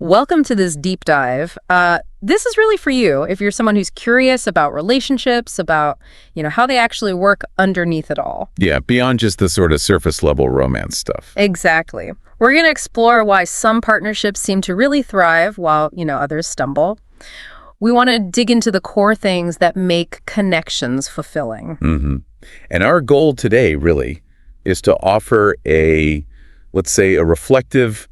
Welcome to this deep dive. This is really for you if you're someone who's curious about relationships, about, how they actually work underneath it all. Yeah, beyond just the sort of surface level romance stuff. Exactly. We're going to explore why some partnerships seem to really thrive while, others stumble. We want to dig into the core things that make connections fulfilling. Mm-hmm. And our goal today, really, is to offer let's say, a reflective,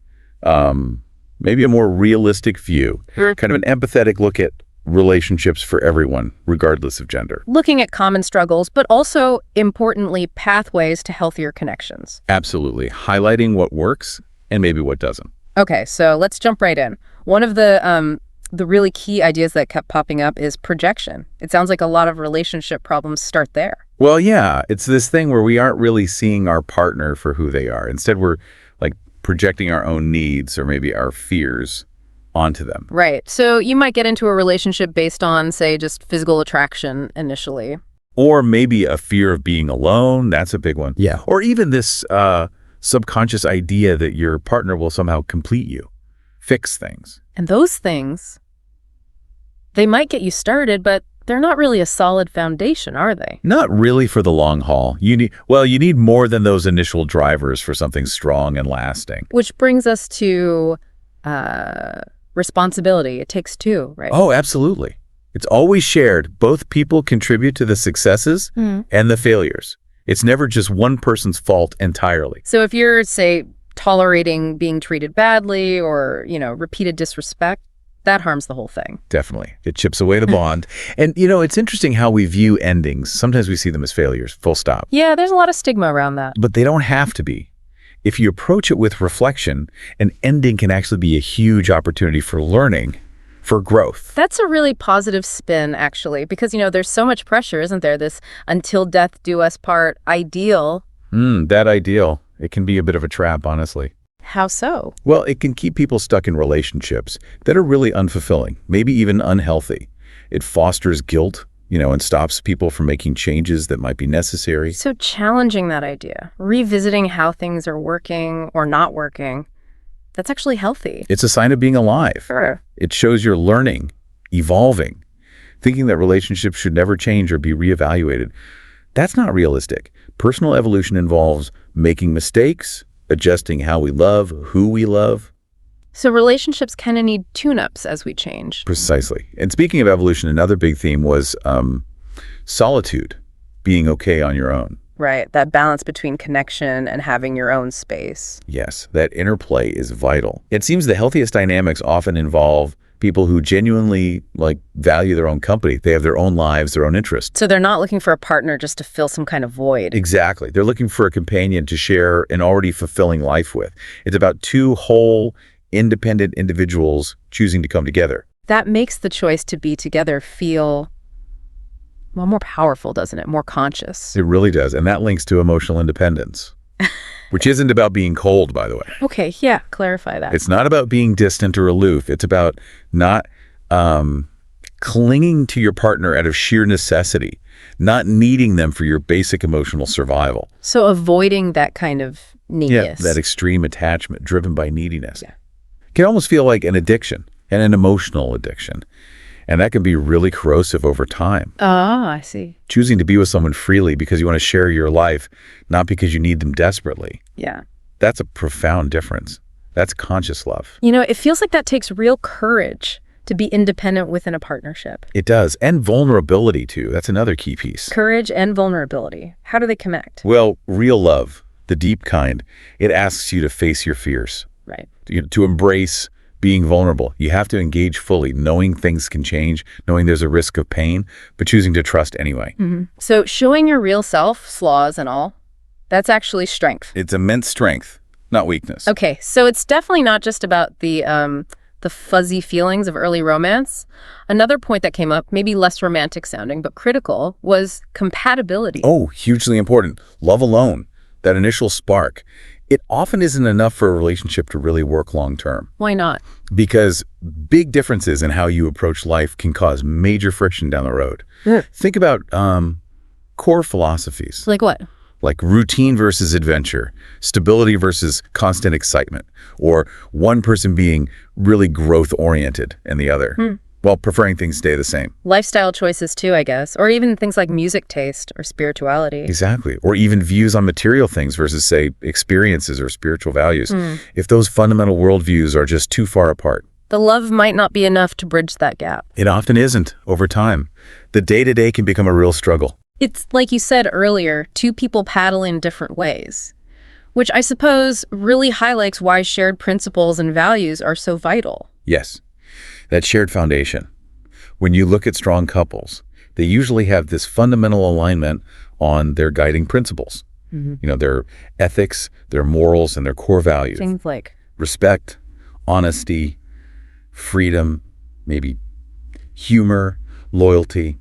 maybe a more realistic view, kind of an empathetic look at relationships for everyone, regardless of gender. Looking at common struggles, but also, importantly, pathways to healthier connections. Absolutely. Highlighting what works and maybe what doesn't. Okay, so let's jump right in. One of the really key ideas that kept popping up is projection. It sounds like a lot of relationship problems start there. Well, yeah, it's this thing where we aren't really seeing our partner for who they are. Instead, we're like projecting our own needs or maybe our fears onto them. Right. So you might get into a relationship based on, say, just physical attraction initially. Or maybe a fear of being alone. That's a big one. Yeah. Or even this subconscious idea that your partner will somehow complete you, fix things. And those things, they might get you started, but they're not really a solid foundation, are they? Not really for the long haul. You need more than those initial drivers for something strong and lasting. Which brings us to responsibility. It takes two, right? Oh, absolutely. It's always shared. Both people contribute to the successes and the failures. It's never just one person's fault entirely. So if you're, say, tolerating being treated badly or, repeated disrespect, that harms the whole thing. Definitely. It chips away the bond. And, it's interesting how we view endings. Sometimes we see them as failures, full stop. Yeah, there's a lot of stigma around that. But they don't have to be. If you approach it with reflection, an ending can actually be a huge opportunity for learning, for growth. That's a really positive spin, actually, because, there's so much pressure, isn't there? This until death do us part ideal. That ideal. It can be a bit of a trap, honestly. How so? Well, it can keep people stuck in relationships that are really unfulfilling, maybe even unhealthy. It fosters guilt, and stops people from making changes that might be necessary. So challenging that idea, revisiting how things are working or not working, that's actually healthy. It's a sign of being alive. Sure. It shows you're learning, evolving. Thinking that relationships should never change or be reevaluated, that's not realistic. Personal evolution involves making mistakes, adjusting how we love, who we love. So relationships kind of need tune-ups as we change. Precisely. And speaking of evolution, another big theme was solitude, being okay on your own. Right, that balance between connection and having your own space. Yes, that interplay is vital. It seems the healthiest dynamics often involve people who genuinely value their own company. They have their own lives, their own interests. So they're not looking for a partner just to fill some kind of void. Exactly. They're looking for a companion to share an already fulfilling life with. It's about two whole, independent individuals choosing to come together. That makes the choice to be together feel, more powerful, doesn't it? More conscious. It really does. And that links to emotional independence, which isn't about being cold, by the way. Okay, yeah, clarify that. It's not about being distant or aloof. It's about not clinging to your partner out of sheer necessity, not needing them for your basic emotional survival. So avoiding that kind of neediness. Yeah, that extreme attachment driven by neediness. Yeah. It can almost feel like an addiction, and an emotional addiction. And that can be really corrosive over time. Oh, I see. Choosing to be with someone freely because you want to share your life, not because you need them desperately. Yeah. That's a profound difference. That's conscious love. It feels like that takes real courage to be independent within a partnership. It does. And vulnerability, too. That's another key piece. Courage and vulnerability. How do they connect? Well, real love, the deep kind, it asks you to face your fears. Right. To embrace being vulnerable. You have to engage fully, knowing things can change, knowing there's a risk of pain, but choosing to trust anyway. Mm-hmm. So showing your real self, flaws and all, that's actually strength. It's immense strength, not weakness. Okay, so it's definitely not just about the fuzzy feelings of early romance. Another point that came up, maybe less romantic sounding, but critical, was compatibility. Oh, hugely important. Love alone, that initial spark. It often isn't enough for a relationship to really work long term. Why not? Because big differences in how you approach life can cause major friction down the road. Think about core philosophies. Like what? like routine versus adventure, stability versus constant excitement, or one person being really growth-oriented and the other, while preferring things stay the same. Lifestyle choices too, I guess, or even things like music taste or spirituality. Exactly. Or even views on material things versus, say, experiences or spiritual values. If those fundamental worldviews are just too far apart. The love might not be enough to bridge that gap. It often isn't over time. The day-to-day can become a real struggle. It's like you said earlier, two people paddle in different ways, which I suppose really highlights why shared principles and values are so vital. Yes, that shared foundation. When you look at strong couples, they usually have this fundamental alignment on their guiding principles. Their ethics, their morals, and their core values. Things like Respect, honesty, freedom, maybe humor, loyalty,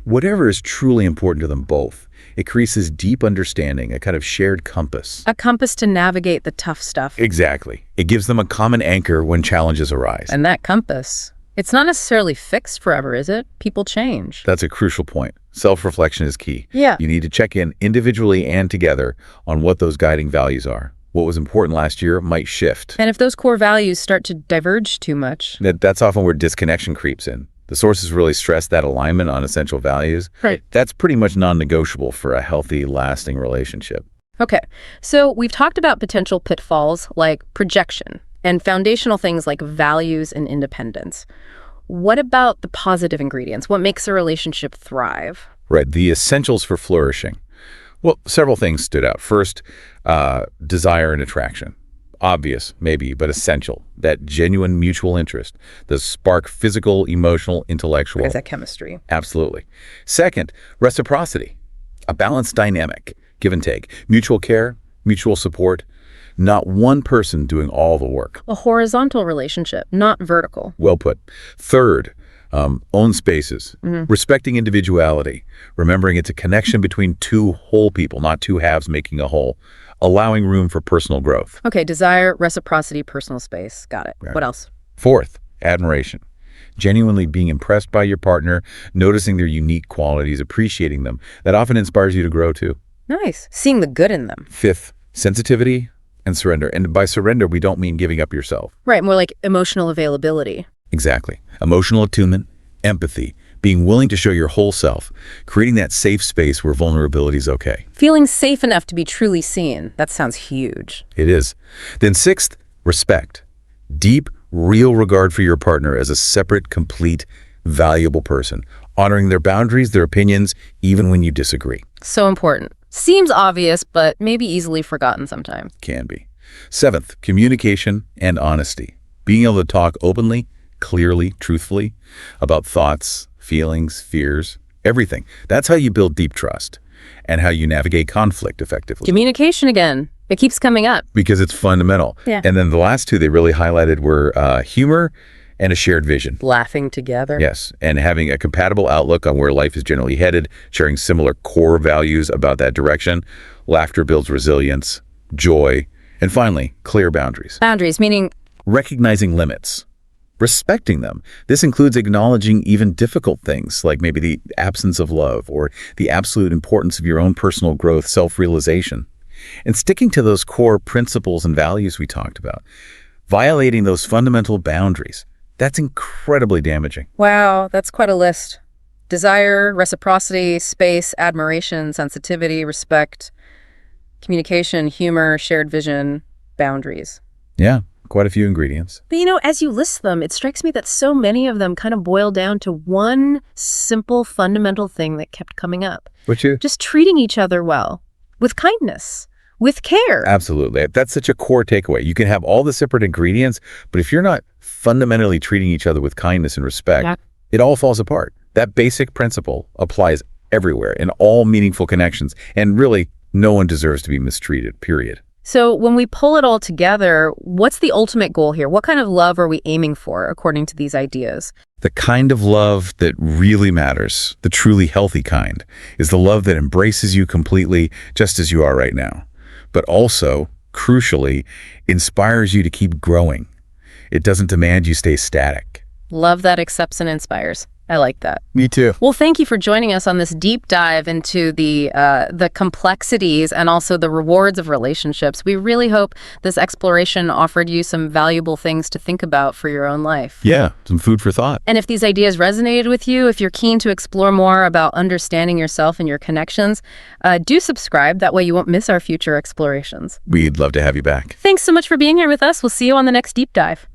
whatever is truly important to them both. It creates this deep understanding, a kind of shared compass. a compass to navigate the tough stuff. Exactly. It gives them a common anchor when challenges arise. And that compass, it's not necessarily fixed forever, is it? People change. That's a crucial point. Self-reflection is key. Yeah. You need to check in individually and together on what those guiding values are. What was important last year might shift. And if those core values start to diverge too much. That's often where disconnection creeps in. The sources really stress that alignment on essential values. Right. That's pretty much non-negotiable for a healthy, lasting relationship. Okay, so we've talked about potential pitfalls like projection and foundational things like values and independence. What about the positive ingredients? What makes a relationship thrive? Right, the essentials for flourishing. Well, several things stood out. First, desire and attraction. Obvious, maybe, but essential. That genuine mutual interest. The spark physical, emotional, intellectual. Is that chemistry? Absolutely. Second, reciprocity. A balanced dynamic. Give and take. Mutual care, mutual support. Not one person doing all the work. A horizontal relationship, not vertical. Well put. Third, own spaces. Respecting individuality. Remembering it's a connection between two whole people, not two halves making a whole. Allowing room for personal growth. Okay, desire, reciprocity, personal space. Got it. Right. What else? Fourth, admiration. Genuinely being impressed by your partner, noticing their unique qualities, appreciating them. That often inspires you to grow too. Nice. Seeing the good in them. Fifth, sensitivity and surrender. And by surrender, we don't mean giving up yourself. Right, more like emotional availability. Exactly. Emotional attunement, empathy, being willing to show your whole self, creating that safe space where vulnerability is okay. Feeling safe enough to be truly seen. That sounds huge. It is. Then sixth, respect. Deep, real regard for your partner as a separate, complete, valuable person, honoring their boundaries, their opinions, even when you disagree. So important. Seems obvious, but maybe easily forgotten sometimes. Can be. Seventh, communication and honesty. Being able to talk openly, clearly, truthfully about thoughts, feelings, fears, everything. That's how you build deep trust and how you navigate conflict effectively. Communication again. It keeps coming up. Because it's fundamental. Yeah. And then the last two they really highlighted were humor and a shared vision. Laughing together. Yes, and having a compatible outlook on where life is generally headed, sharing similar core values about that direction. Laughter builds resilience, joy, and finally, clear boundaries. Boundaries, meaning Recognizing limits. Respecting them. This includes acknowledging even difficult things like maybe the absence of love or the absolute importance of your own personal growth, self-realization, and sticking to those core principles and values we talked about. Violating those fundamental boundaries. That's incredibly damaging. wow, that's quite a list. Desire, reciprocity, space, admiration, sensitivity, respect, communication, humor, shared vision, boundaries. Yeah, quite a few ingredients. But as you list them, it strikes me that so many of them kind of boil down to one simple, fundamental thing that kept coming up. Which is? Just treating each other well, with kindness, with care. Absolutely. That's such a core takeaway. You can have all the separate ingredients, but if you're not fundamentally treating each other with kindness and respect, Yeah. it all falls apart. That basic principle applies everywhere in all meaningful connections. And really, no one deserves to be mistreated, period. So when we pull it all together, what's the ultimate goal here? What kind of love are we aiming for, according to these ideas? The kind of love that really matters, the truly healthy kind, is the love that embraces you completely just as you are right now, but also, crucially, inspires you to keep growing. It doesn't demand you stay static. Love that accepts and inspires. I like that. Me too. Well, thank you for joining us on this deep dive into the complexities and also the rewards of relationships. We really hope this exploration offered you some valuable things to think about for your own life. Yeah, some food for thought. And if these ideas resonated with you, if you're keen to explore more about understanding yourself and your connections, do subscribe. That way you won't miss our future explorations. We'd love to have you back. Thanks so much for being here with us. We'll see you on the next deep dive.